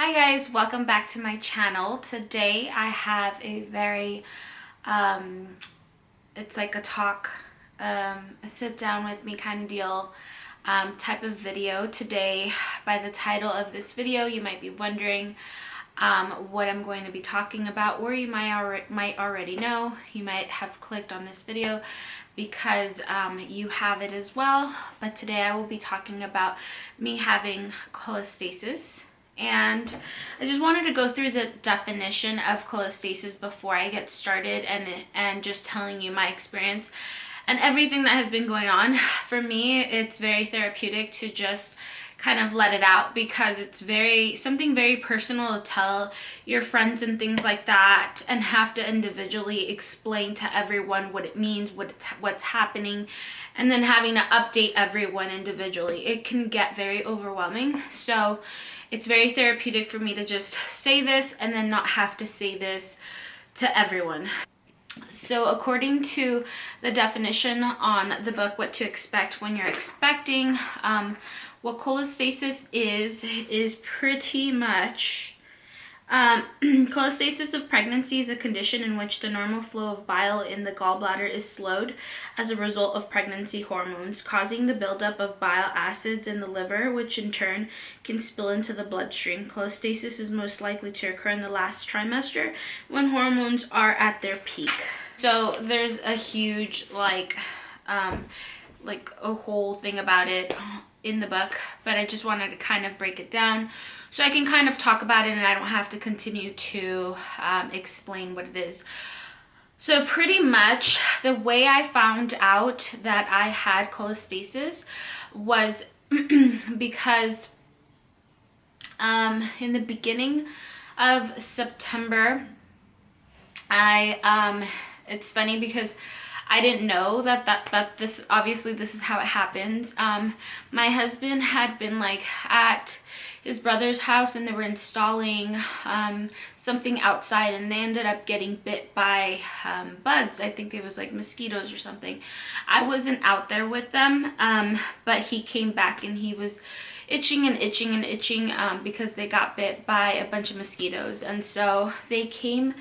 Hi guys, welcome back to my channel. Today I have a very, it's like a talk, a sit down with me kind of deal type of video. Today, by the title of this video, you might be wondering what I'm going to be talking about, or you might already know. You might have clicked on this video because you have it as well. But today I will be talking about me having cholestasis. And I just wanted to go through the definition of cholestasis before I get started and just telling you my experience and everything that has been going on. For me, it's very therapeutic to just kind of let it out because it's something very personal to tell your friends and things like that, and have to individually explain to everyone what it means, what's happening, and then having to update everyone individually. It can get very overwhelming. So it's very therapeutic for me to just say this and then not have to say this to everyone. So according to the definition on the book, What to Expect When You're Expecting, what cholestasis is pretty much cholestasis of pregnancy is a condition in which the normal flow of bile in the gallbladder is slowed as a result of pregnancy hormones, causing the buildup of bile acids in the liver, which in turn can spill into the bloodstream. Cholestasis is most likely to occur in the last trimester when hormones are at their peak. So there's a huge like a whole thing about it in the book, but I just wanted to kind of break it down so I can kind of talk about it and I don't have to continue to explain what it is. So pretty much the way I found out that I had cholestasis was because in the beginning of September, it's funny because I didn't know that this, obviously this is how it happens. My husband had been like at his brother's house and they were installing something outside, and they ended up getting bit by bugs. I think it was like mosquitoes or something. I wasn't out there with them, but he came back and he was itching and itching and itching because they got bit by a bunch of mosquitoes. And so they came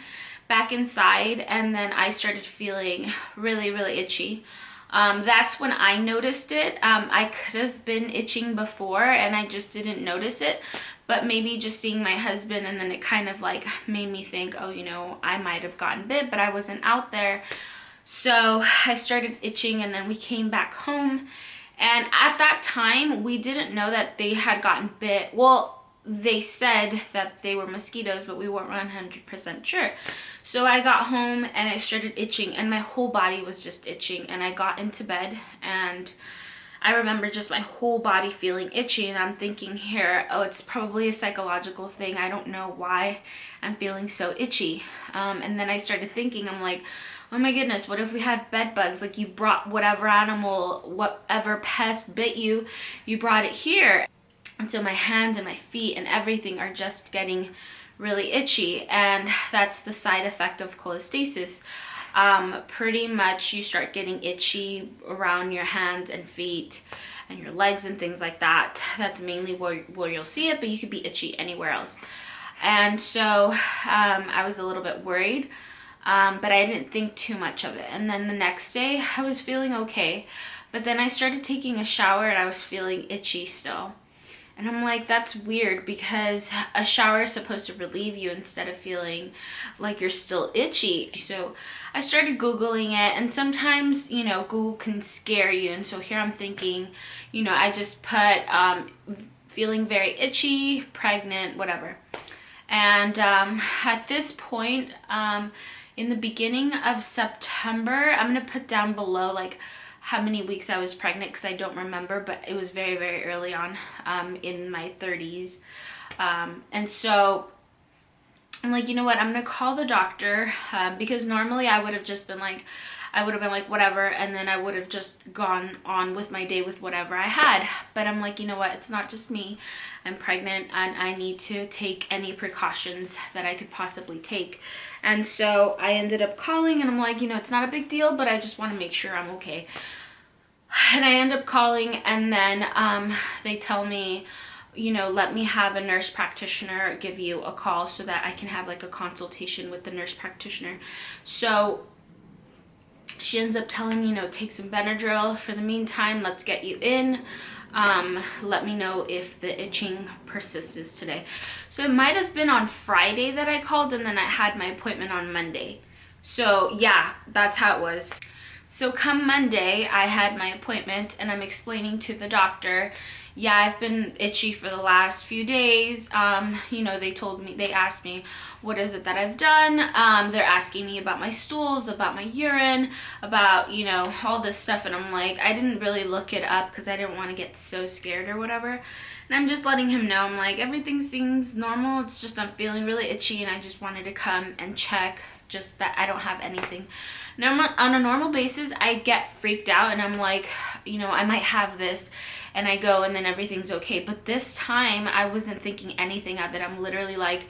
back inside, and then I started feeling really, really itchy. That's when I noticed it. I could have been itching before and I just didn't notice it, but maybe just seeing my husband, and then it kind of like made me think, oh, you know, I might have gotten bit, but I wasn't out there. So I started itching, and then we came back home, and at that time we didn't know that they had gotten bit. Well, they said that they were mosquitoes, but we weren't 100% sure. So I got home and I started itching, and my whole body was just itching, and I got into bed and I remember just my whole body feeling itchy, and I'm thinking here, oh, it's probably a psychological thing. I don't know why I'm feeling so itchy. And then I started thinking, I'm like, oh my goodness, what if we have bed bugs? Like, you brought whatever animal, whatever pest bit you, you brought it here. And so my hands and my feet and everything are just getting really itchy, and that's the side effect of cholestasis. Pretty much you start getting itchy around your hands and feet and your legs and things like that. That's mainly where you'll see it, but you could be itchy anywhere else. And so I was a little bit worried, but I didn't think too much of it. And then the next day I was feeling okay, but then I started taking a shower and I was feeling itchy still. And I'm like, that's weird, because a shower is supposed to relieve you instead of feeling like you're still itchy. So I started Googling it, and sometimes, you know, Google can scare you. And so here I'm thinking, you know, I just put feeling very itchy, pregnant, whatever. And at this point, in the beginning of September, I'm going to put down below like how many weeks I was pregnant, because I don't remember, but it was very, very early on in my 30s. And so I'm like, you know what, I'm gonna call the doctor, because normally I would have just been like, whatever, and then I would have just gone on with my day with whatever I had. But I'm like, you know what, it's not just me. I'm pregnant and I need to take any precautions that I could possibly take. And so I ended up calling, and I'm like, you know, it's not a big deal, but I just want to make sure I'm okay. And I end up calling, and then they tell me, let me have a nurse practitioner give you a call so that I can have like a consultation with the nurse practitioner. So she ends up telling me, take some Benadryl for the meantime. Let's get you in. Let me know if the itching persists today. So it might have been on Friday that I called, and then I had my appointment on Monday. So yeah, that's how it was. So come Monday, I had my appointment, and I'm explaining to the doctor, yeah, I've been itchy for the last few days. They asked me, what is it that I've done? They're asking me about my stools, about my urine, about, all this stuff. And I'm like, I didn't really look it up because I didn't want to get so scared or whatever. And I'm just letting him know, I'm like, everything seems normal. It's just I'm feeling really itchy, and I just wanted to come and check just that I don't have anything. On a normal basis, I get freaked out and I'm like, I might have this, and I go and then everything's okay. But this time I wasn't thinking anything of it. I'm literally like,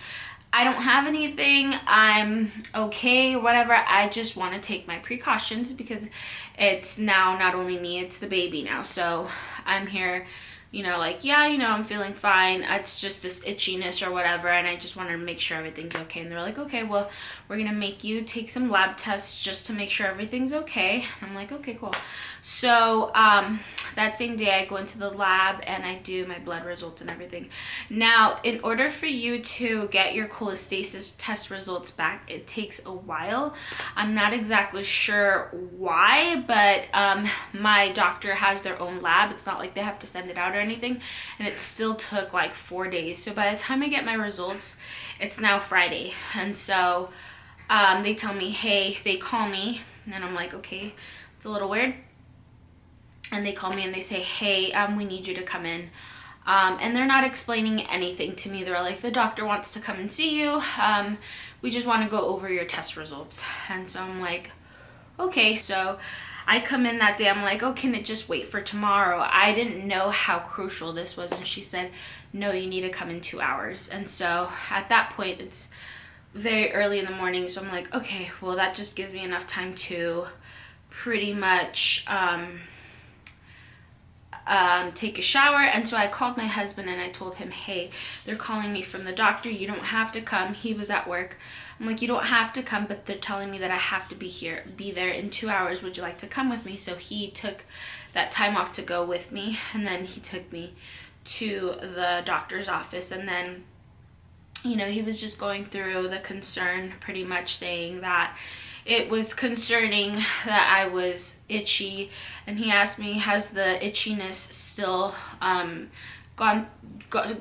I don't have anything, I'm okay, whatever. I just want to take my precautions because it's now not only me, it's the baby now. So I'm here, I'm feeling fine. It's just this itchiness or whatever, and I just wanted to make sure everything's okay. And they're like, okay, well, we're gonna make you take some lab tests just to make sure everything's okay. I'm like, okay, cool. So that same day I go into the lab and I do my blood results and everything. Now, in order for you to get your cholestasis test results back, it takes a while. I'm not exactly sure why, but my doctor has their own lab. It's not like they have to send it out or anything, and it still took like 4 days. So by the time I get my results, it's now Friday. And so they tell me, hey, they call me, and I'm like, okay, it's a little weird. And they call me and they say, hey, we need you to come in. And they're not explaining anything to me. They're like, the doctor wants to come and see you. We just want to go over your test results. And so I'm like, okay. So I come in that day. I'm like, oh, can it just wait for tomorrow? I didn't know how crucial this was. And she said, no, you need to come in 2 hours. And so at that point, it's very early in the morning. So I'm like, okay, well, that just gives me enough time to pretty much take a shower. And so I called my husband and I told him, hey, they're calling me from the doctor. You don't have to come. He was at work. I'm like, you don't have to come, but they're telling me that I have to be there in 2 hours. Would you like to come with me? So he took that time off to go with me, and then he took me to the doctor's office. And then, he was just going through the concern, pretty much saying that it was concerning that I was itchy, and he asked me, has the itchiness still gone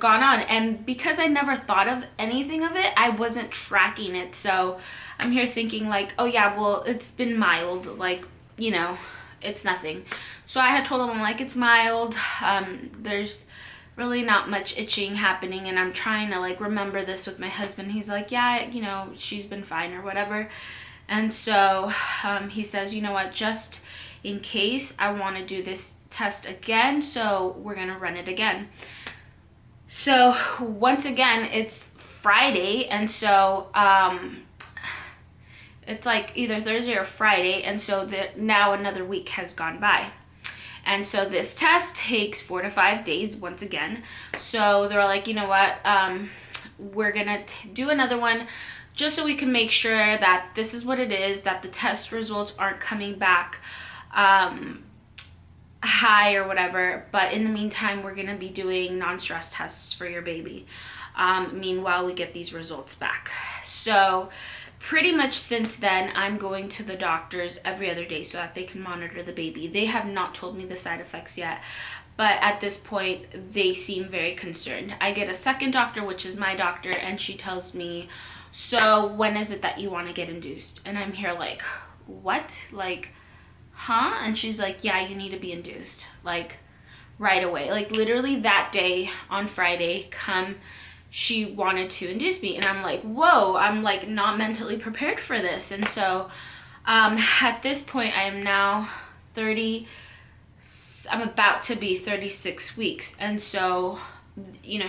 on? And because I never thought of anything of it, I wasn't tracking it. So I'm here thinking like, oh yeah, well, it's been mild, like, it's nothing. So I had told him, I'm like, it's mild, there's really not much itching happening, and I'm trying to like remember this with my husband. He's like, yeah, she's been fine or whatever. And so he says, you know what, just in case, I want to do this test again, so we're going to run it again. So once again, it's Friday, and so it's like either Thursday or Friday, and so now another week has gone by. And so this test takes 4 to 5 days once again. So they're like, you know what, we're going to do another one, just so we can make sure that this is what it is, that the test results aren't coming back high or whatever. But in the meantime, we're going to be doing non-stress tests for your baby. Meanwhile, we get these results back. So pretty much since then, I'm going to the doctors every other day so that they can monitor the baby. They have not told me the side effects yet, but at this point, they seem very concerned. I get a second doctor, which is my doctor, and she tells me, so when is it that you want to get induced? And I'm here like, what? Like, huh? And she's like, yeah, you need to be induced, like right away. Like literally that day on Friday, she wanted to induce me. And I'm like, whoa, I'm like not mentally prepared for this. And so at this point, I am now I'm about to be 36 weeks. And so,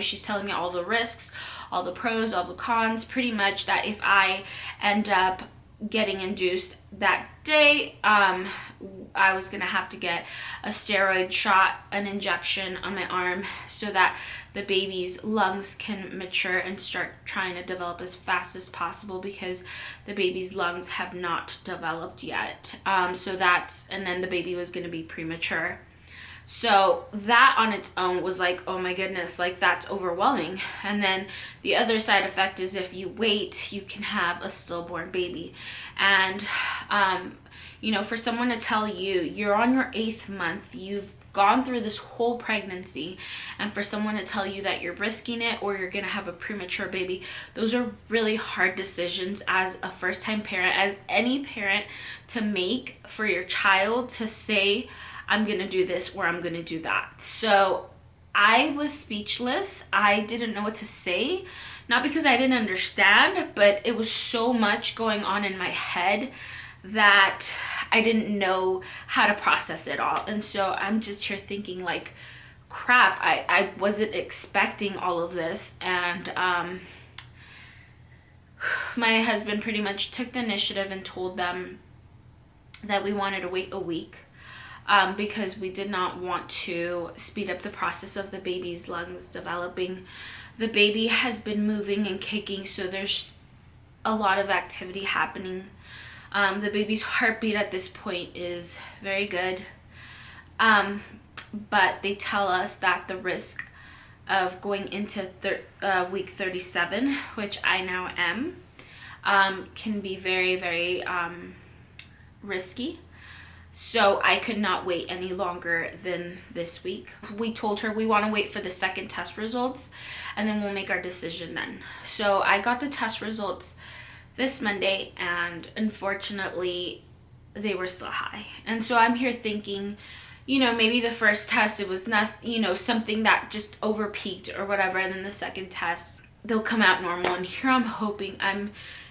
she's telling me all the risks, all the pros, all the cons, pretty much that if I end up getting induced that day, I was going to have to get a steroid shot, an injection on my arm, so that the baby's lungs can mature and start trying to develop as fast as possible, because the baby's lungs have not developed yet. And then the baby was going to be premature. So that on its own was like, oh my goodness, like that's overwhelming. And then the other side effect is if you wait, you can have a stillborn baby. And, you know, for someone to tell you you're on your 8th month, you've gone through this whole pregnancy, and for someone to tell you that you're risking it or you're going to have a premature baby, those are really hard decisions as a first-time parent, as any parent, to make for your child, to say, I'm going to do this or I'm going to do that. So I was speechless. I didn't know what to say, not because I didn't understand, but it was so much going on in my head that I didn't know how to process it all. And so I'm just here thinking like, crap, I wasn't expecting all of this. And my husband pretty much took the initiative and told them that we wanted to wait a week. Because we did not want to speed up the process of the baby's lungs developing. The baby has been moving and kicking, so there's a lot of activity happening. The baby's heartbeat at this point is very good. But they tell us that the risk of going into week 37, which I now am, can be very, very risky. So I could not wait any longer than this week. We told her we want to wait for the second test results, and then we'll make our decision then. So I got the test results this Monday, and unfortunately they were still high. And so I'm here thinking, you know, maybe the first test, it was not, you know, something that just over peaked or whatever, and then the second test they'll come out normal. And here I'm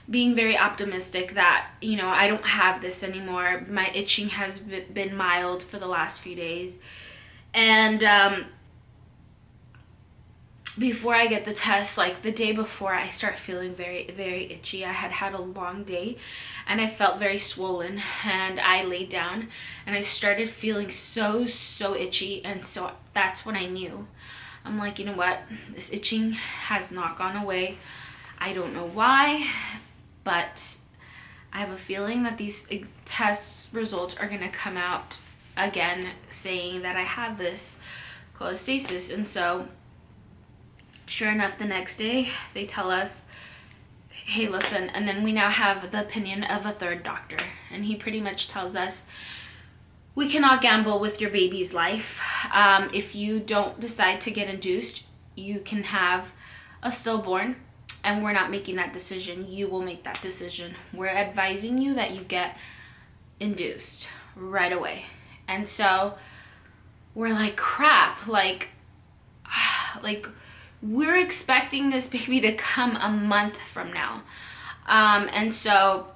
being very optimistic that, you know, I don't have this anymore. My itching has been mild for the last few days. And before I get the test, like the day before, I start feeling very, very itchy. I had a long day and I felt very swollen, and I laid down and I started feeling so itchy. And so that's when I knew. I'm like, you know what? This itching has not gone away. I don't know why, but I have a feeling that these test results are going to come out again saying that I have this cholestasis. And so sure enough, the next day they tell us, hey, listen, and then we now have the opinion of a third doctor, and he pretty much tells us, we cannot gamble with your baby's life. If you don't decide to get induced, you can have a stillborn, and we're not making that decision. You will make that decision. We're advising you that you get induced right away. And so we're like, crap, like we're expecting this baby to come a month from now. And so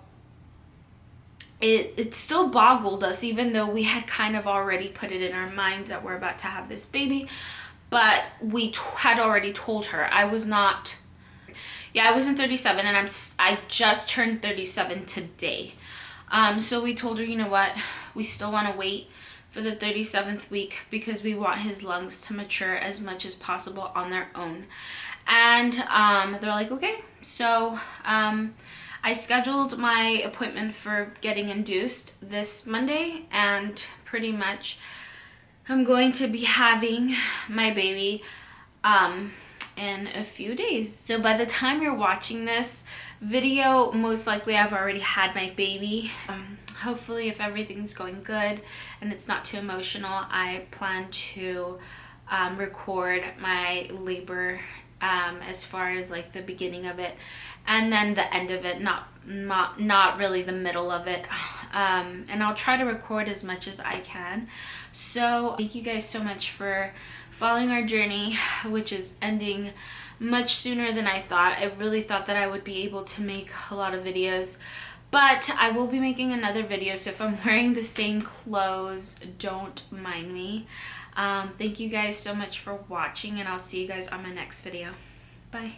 it still boggled us, even though we had kind of already put it in our minds that we're about to have this baby. But we had already told her. I wasn't 37, and I just turned 37 today. So we told her, you know what, we still want to wait for the 37th week because we want his lungs to mature as much as possible on their own. And they're like, okay. So I scheduled my appointment for getting induced this Monday, and pretty much I'm going to be having my baby in a few days. So by the time you're watching this video, most likely I've already had my baby. Hopefully, if everything's going good and it's not too emotional, I plan to record my labor as far as like the beginning of it, and then the end of it, not really the middle of it. And I'll try to record as much as I can. So thank you guys so much for following our journey, which is ending much sooner than I thought. I really thought that I would be able to make a lot of videos, but I will be making another video, so if I'm wearing the same clothes, don't mind me. Thank you guys so much for watching, and I'll see you guys on my next video. Bye.